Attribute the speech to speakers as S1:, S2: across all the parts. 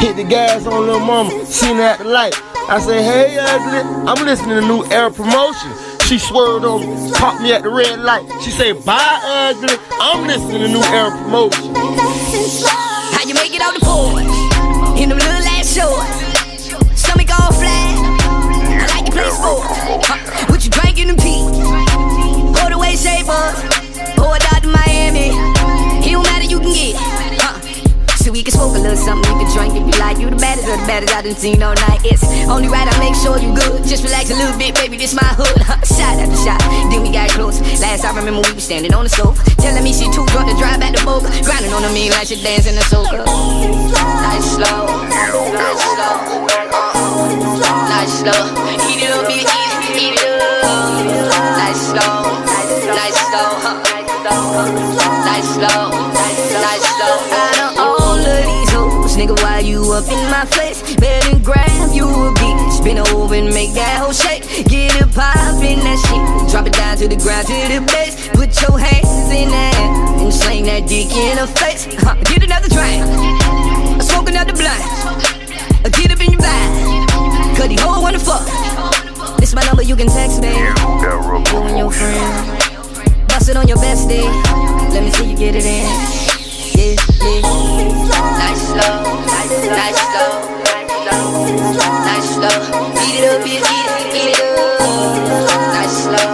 S1: Hit the gas on Lil' Mama, seen her at the light. I said, hey, ugly, I'm listening to New Era Promotion. She swerved on me, caught me at the red light. She said, bye, ugly, I'm listening to New Era Promotion.
S2: How you make it out the porch? In them little ass shorts. Stomach all flat. I like your play sports. What you drink in them teeth? Go the way shapers. Go out to Miami. It don't matter, you can get so we can smoke a little something, you can drink if you like. You the baddest of the baddest I done seen all night. It's only right, I make sure you good. Just relax a little bit, baby, this my hood. Shot after shot, then we got close. Last I remember we was standing on the sofa, telling me she too drunk to drive back to Boca. Grinding on me like she dancing the soca. Nice slow, nice slow, nice slow. Eat it up, eat it up. Nice slow, nice slow, nice slow, nice slow. Nigga, why you up in my face? Better grab you a beat, spin over and make that whole shake. Get it poppin' that shit, drop it down to the ground, to the base. Put your hands in that and sling that dick in her face. Get another drink, smoke another blunt. Get up in your vibe, cause the hoe wanna fuck. This my number, you can text me. You and your friend, bust it on your best day. Let me see you get it in. Yeah, yeah. Nice slow, nice slow, nice slow. Eat it up, eat it up. Nice slow,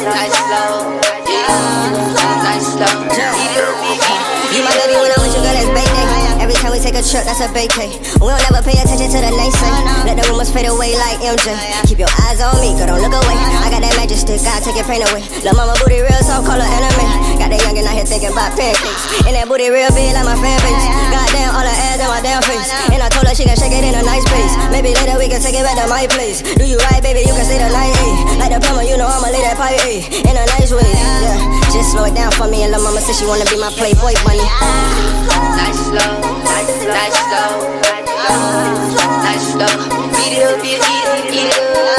S2: nice slow, yeah. Nice slow, eat it up, eat it up.
S3: You my baby when I'm with you, girl, that's baby. Every time we take a trip, that's a vacay. We don't ever pay attention to the naysay. Let the rumors fade away like MJ. Keep your eyes on me, girl, don't look away. I got that magic stick, I'll take your pain away. Lil' mama booty real soft, call her anime. Got that youngin' out here thinking about pancakes. And that booty real big like my fan base. Goddamn, all her ass in my damn face. And I told her she can shake it in a nice pace. Maybe later we can take it back to my place. Do you right, baby? You can stay the night, ayy. Like the plumber, you know I'ma lay that pipe, ayy. In a nice way, yeah. Just slow it down for me. And lil' mama said she wanna be my playboy bunny.
S2: Nice slow, nice slow, nice slow. Eat it up, eat it up.